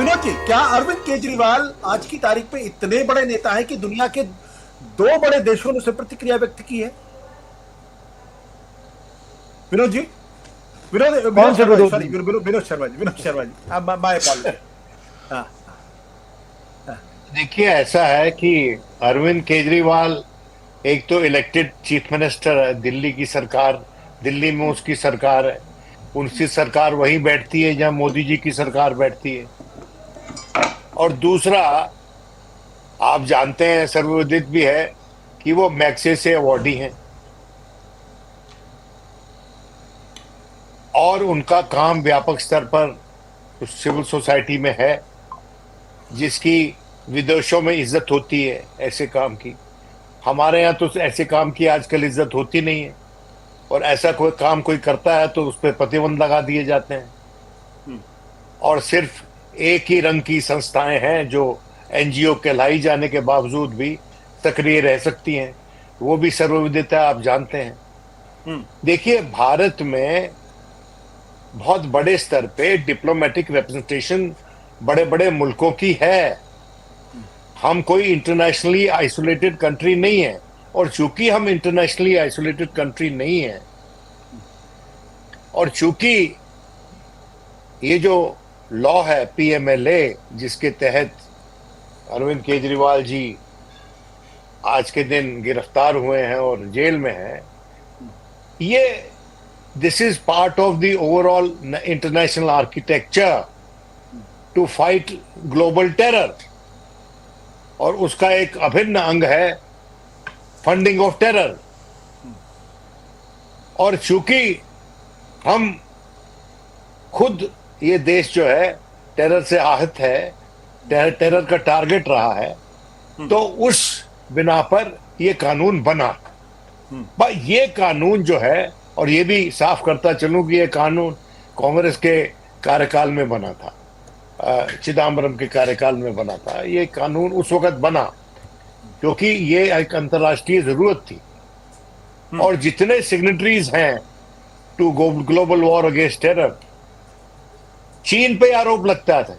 विनोद जी, क्या अरविंद केजरीवाल आज की तारीख में इतने बड़े नेता हैं कि दुनिया के दो बड़े देशों ने उसे प्रतिक्रिया व्यक्त की है? विनोद जी, विनोद कौन विनोद से शर्मा जी, विरोध सॉरी, जी? Vinod Sharma ji, my apology. हाँ, हाँ, देखिए, ऐसा है कि अरविंद केजरीवाल एक तो इलेक्टेड चीफ मिनिस्टर है। दिल्ली की सरकार, दिल्ली में उसकी सरकार है। उनकी सरकार वहीं बैठती है जहां मोदी जी की सरकार बैठती है। और दूसरा, आप जानते हैं, सर्वविदित भी है कि वो मैग्सेसे अवॉर्डी हैं और उनका काम व्यापक स्तर पर सिविल सोसाइटी में है, जिसकी विदेशों में इज्जत होती है ऐसे काम की। हमारे यहाँ तो ऐसे काम की आजकल इज्जत होती नहीं है, और ऐसा कोई काम कोई करता है तो उस पर प्रतिबंध लगा दिए जाते हैं। और सिर्फ एक ही रंग की संस्थाएं हैं जो एनजीओ कहलाई जाने के बावजूद भी सक्रिय रह सकती हैं। वो भी सर्वविदित है, आप जानते हैं। देखिए, भारत में बहुत बड़े स्तर पे डिप्लोमेटिक रिप्रेजेंटेशन बड़े बड़े मुल्कों की है। हम कोई इंटरनेशनली आइसोलेटेड कंट्री नहीं है, और चूंकि हम इंटरनेशनली आइसोलेटेड कंट्री नहीं है, और चूंकि ये जो लॉ है पीएमएलए, जिसके तहत अरविंद केजरीवाल जी आज के दिन गिरफ्तार हुए हैं और जेल में हैं, ये this is part of the overall international architecture to fight global terror, और उसका एक अभिन्न अंग है फंडिंग ऑफ टेरर। और चूंकि हम खुद, ये देश जो है टेरर से आहत है, टेरर का टारगेट रहा है, तो उस बिना पर ये कानून बना। पर ये कानून जो है, और ये भी साफ करता चलूं कि ये कानून कांग्रेस के कार्यकाल में बना था, चिदम्बरम के कार्यकाल में बना था। ये कानून उस वक्त बना क्योंकि ये एक अंतर्राष्ट्रीय जरूरत थी। और जितने सिग्नेटरीज हैं to global war against terror, चीन पे आरोप लगता था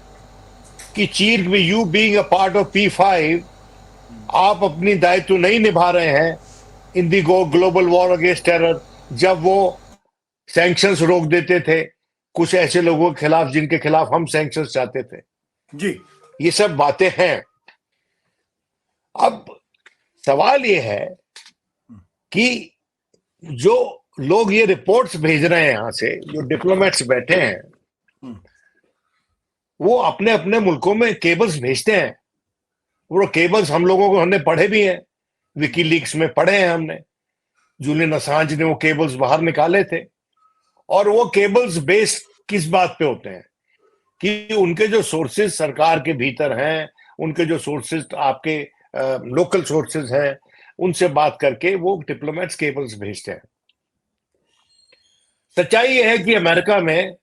कि चीन में, you being a part of P5, आप अपनी दायित्व नहीं निभा रहे हैं in the global war against terror. जब वो सैंक्शंस रोक देते थे कुछ ऐसे लोगों के खिलाफ जिनके खिलाफ हम सैंक्शंस चाहते थे। जी, ये सब बातें हैं। अब सवाल ये है कि जो लोग ये रिपोर्ट्स भेज रहे हैं, यहां से जो डिप्लोमेट्स बैठे हैं, वो अपने अपने मुल्कों में केबल्स भेजते हैं। वो केबल्स हम लोगों को, हमने पढ़े भी हैं, विकीलीक्स में पढ़े हैं हमने। जूलियन असांज ने वो केबल्स बाहर निकाले थे। और वो केबल्स बेस्ड किस बात पे होते हैं कि उनके जो सोर्सेज सरकार के भीतर हैं, उनके जो सोर्सेज आपके लोकल सोर्सेज हैं, उनसे बात करके वो डिप्लोमेट्स केबल्स भेजते हैं। सच्चाई ये है कि अमेरिका में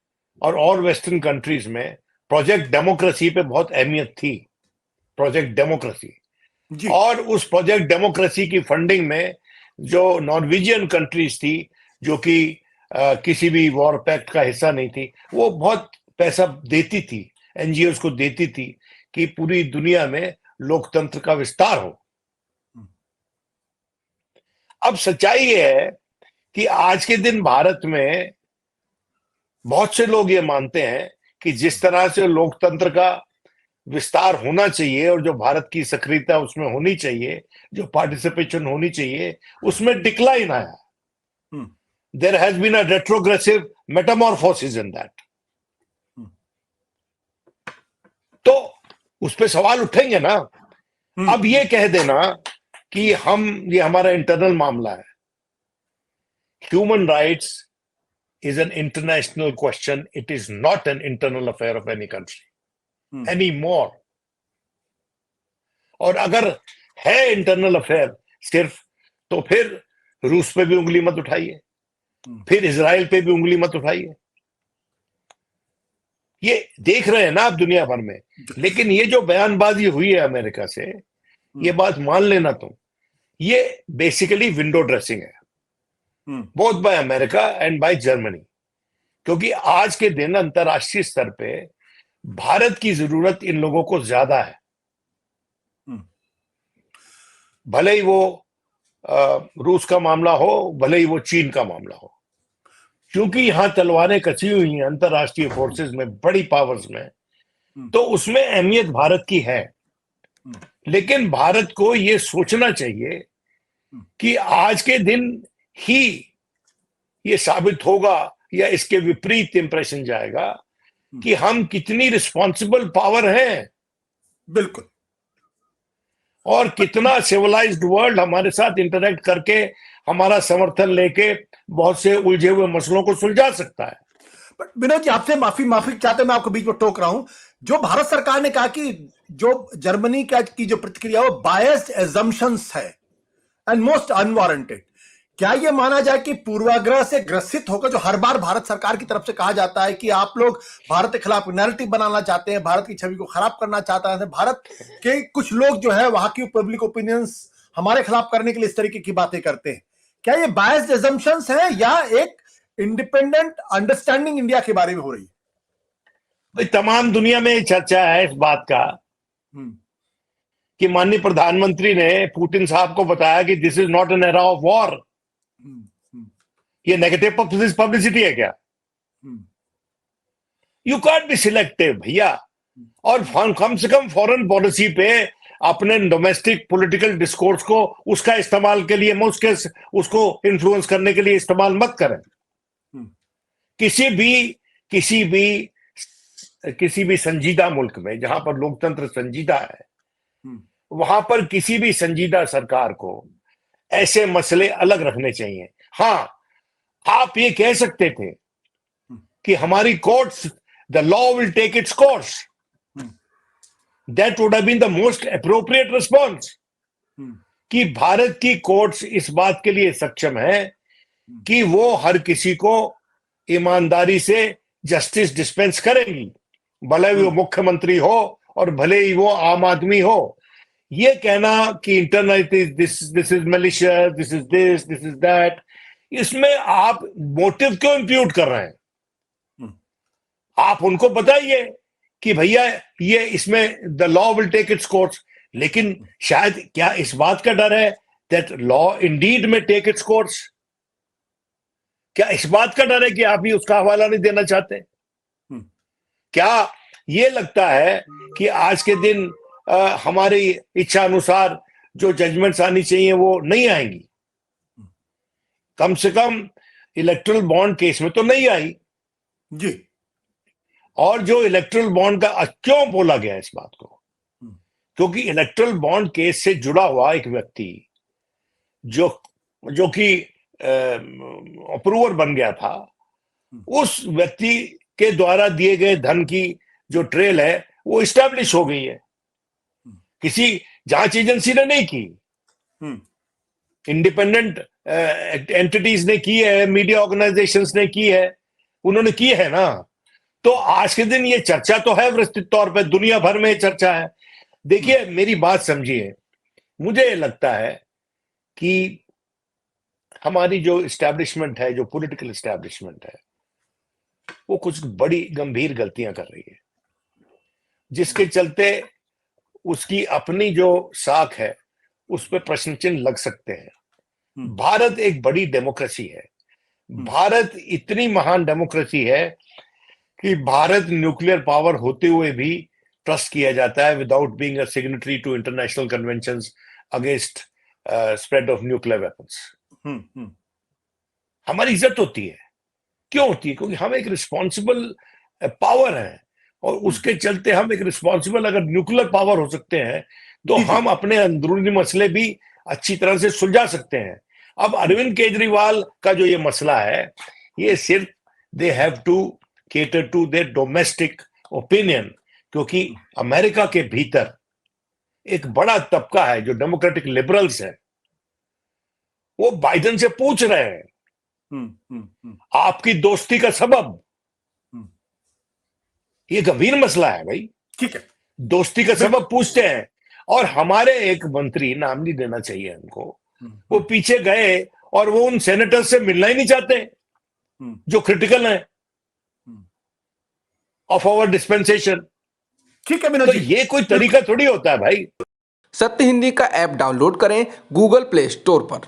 और वेस्टर्न कंट्रीज में प्रोजेक्ट डेमोक्रेसी पे बहुत अहमियत थी। प्रोजेक्ट डेमोक्रेसी, और उस प्रोजेक्ट डेमोक्रेसी की फंडिंग में जो नॉर्वेजियन कंट्रीज थी, जो कि किसी भी वॉर पैक्ट का हिस्सा नहीं थी, वो बहुत पैसा देती थी, एनजीओस को देती थी कि पूरी दुनिया में लोकतंत्र का विस्तार हो। अब सच्चाई ये है कि आज के दिन भारत में बहुत से लोग ये मानते हैं कि जिस तरह से लोकतंत्र का विस्तार होना चाहिए और जो भारत की सक्रियता उसमें होनी चाहिए, जो पार्टिसिपेशन होनी चाहिए, उसमें डिक्लाइन आया। There has been a retrogressive metamorphosis in that. तो उस पे सवाल उठेंगे ना। अब ये कह देना कि ये हमारा इंटरनल मामला है। Human rights is an international question. It is not an internal affair of any country anymore. और अगर है इंटरनल अफेयर सिर्फ, तो फिर रूस पे भी उंगली मत उठाइए, फिर इजराइल पे भी उंगली मत उठाइए। ये देख रहे हैं ना आप दुनिया भर में। लेकिन ये जो बयानबाजी हुई है अमेरिका से, ये बात मान लेना तुम, ये बेसिकली विंडो ड्रेसिंग है, both by America and by Germany. क्योंकि आज के दिन अंतरराष्ट्रीय स्तर पे भारत की जरूरत इन लोगों को ज्यादा है, भले ही वो रूस का मामला हो, भले ही वो चीन का मामला हो, क्योंकि यहां तलवारें कसी हुई हैं अंतरराष्ट्रीय फोर्सेस में, बड़ी पावर्स में, तो उसमें अहमियत भारत की है। लेकिन भारत को यह सोचना चाहिए कि आज के दिन ही ये साबित होगा या इसके विपरीत इंप्रेशन जाएगा कि हम कितनी रिस्पॉन्सिबल पावर हैं, बिल्कुल, और कितना सिविलाइज्ड वर्ल्ड हमारे साथ इंटरेक्ट करके हमारा समर्थन लेके बहुत से उलझे हुए मसलों को सुलझा सकता है। बट विनोद जी, आपसे माफी चाहते, मैं आपको बीच में टोक रहा हूं। जो भारत सरकार ने कहा कि जो जर्मनी की जो प्रतिक्रिया वो बायस्ड एजम्पशंस है एंड मोस्ट अनवारंटेड, क्या यह माना जाए कि पूर्वाग्रह से ग्रसित होकर, जो हर बार भारत सरकार की तरफ से कहा जाता है कि आप लोग भारत के खिलाफ नैरेटिव बनाना चाहते हैं, भारत की छवि को खराब करना चाहता है, भारत के कुछ लोग जो है वहां की पब्लिक ओपिनियंस हमारे खिलाफ करने के लिए इस तरीके की बातें करते हैं, क्या ये बायस्ड एजम्पशंस है या एक इंडिपेंडेंट अंडरस्टैंडिंग इंडिया के बारे में हो रही है? भाई, तमाम दुनिया में चर्चा है इस बात का कि माननीय प्रधानमंत्री ने पुतिन साहब को बताया कि this is not an era of war. ये नेगेटिव पब्लिसिटी है क्या? यू कांट बी सिलेक्टिव भैया। और कम से कम फॉरेन पॉलिसी पे अपने डोमेस्टिक पॉलिटिकल डिस्कोर्स को उसका इस्तेमाल के लिए, उसको इन्फ्लुएंस करने के लिए इस्तेमाल मत करें। किसी भी संजीदा मुल्क में जहां पर लोकतंत्र संजीदा है, वहां पर किसी भी संजीदा सरकार को ऐसे मसले अलग रखने चाहिए। हां, आप ये कह सकते थे कि हमारी courts, the law will take its course. That would have been the most appropriate response, कि भारत की कोर्ट्स इस बात के लिए सक्षम है कि वो हर किसी को ईमानदारी से जस्टिस डिस्पेंस करेंगी, भले ही वो मुख्यमंत्री हो और भले ही वो आम आदमी हो। ये कहना कि internal this is malicious, this is that, इसमें आप मोटिव क्यों इंप्यूट कर रहे हैं? आप उनको बताइए कि भैया ये इसमें the law will take its course, लेकिन शायद क्या इस बात का डर है that law indeed may take its course? क्या इस बात का डर है कि आप ही उसका हवाला नहीं देना चाहते? क्या ये लगता है कि आज के दिन हमारी इच्छा अनुसार जो जजमेंट्स आनी चाहिए वो नहीं आएंगी? कम से कम इलेक्ट्रल बॉन्ड केस में तो नहीं आई जी। और जो इलेक्ट्रल बॉन्ड का क्यों बोला गया इस बात को? क्योंकि इलेक्ट्रल बॉन्ड केस से जुड़ा हुआ एक व्यक्ति जो कि अप्रूवर बन गया था, उस व्यक्ति के द्वारा दिए गए धन की जो ट्रेल है वो इस्टेब्लिश हो गई है। किसी जांच एजेंसी ने नहीं की, इंडिपेंडेंट एंटिटीज ने की है, मीडिया ऑर्गेनाइजेशंस ने की है, उन्होंने की है ना। तो आज के दिन ये चर्चा तो है, विस्तृत तौर पे दुनिया भर में चर्चा है। देखिए, मेरी बात समझिए, मुझे लगता है कि हमारी जो इस्टेब्लिशमेंट है, जो पॉलिटिकल इस्टेब्लिशमेंट है, वो कुछ बड़ी गंभीर गलतियां कर रही है, जिसके चलते उसकी अपनी जो साख है उस पर प्रश्न चिन्ह लग सकते हैं। भारत एक बड़ी डेमोक्रेसी है। भारत इतनी महान डेमोक्रेसी है कि भारत न्यूक्लियर पावर होते हुए भी ट्रस्ट किया जाता है without being a signatory to international conventions against spread of nuclear weapons. हमारी इज्जत होती है। क्यों होती है? क्योंकि हम एक रिस्पॉन्सिबल पावर है, और उसके चलते हम एक रिस्पॉन्सिबल, अगर न्यूक्लियर पावर हो सकते हैं तो हम अपने अंदरूनी मसले भी अच्छी तरह से सुलझा सकते हैं। अब अरविंद केजरीवाल का जो ये मसला है, ये सिर्फ they have to cater to their domestic opinion, क्योंकि अमेरिका के भीतर एक बड़ा तबका है जो डेमोक्रेटिक लिबरल्स है, वो बाइडेन से पूछ रहे हैं आपकी दोस्ती का सबब। ये गंभीर मसला है भाई। ठीक है, दोस्ती का सबब पूछते हैं, और हमारे एक मंत्री, नाम नहीं देना चाहिए हमको, वो पीछे गए और वो उन सेनेटर से मिलना ही नहीं चाहते जो क्रिटिकल हैं ऑफ आवर डिस्पेंसेशन। ठीक है विनोद तो जी, ये कोई तरीका थोड़ी होता है भाई। सत्य हिंदी का ऐप डाउनलोड करें गूगल प्ले स्टोर पर।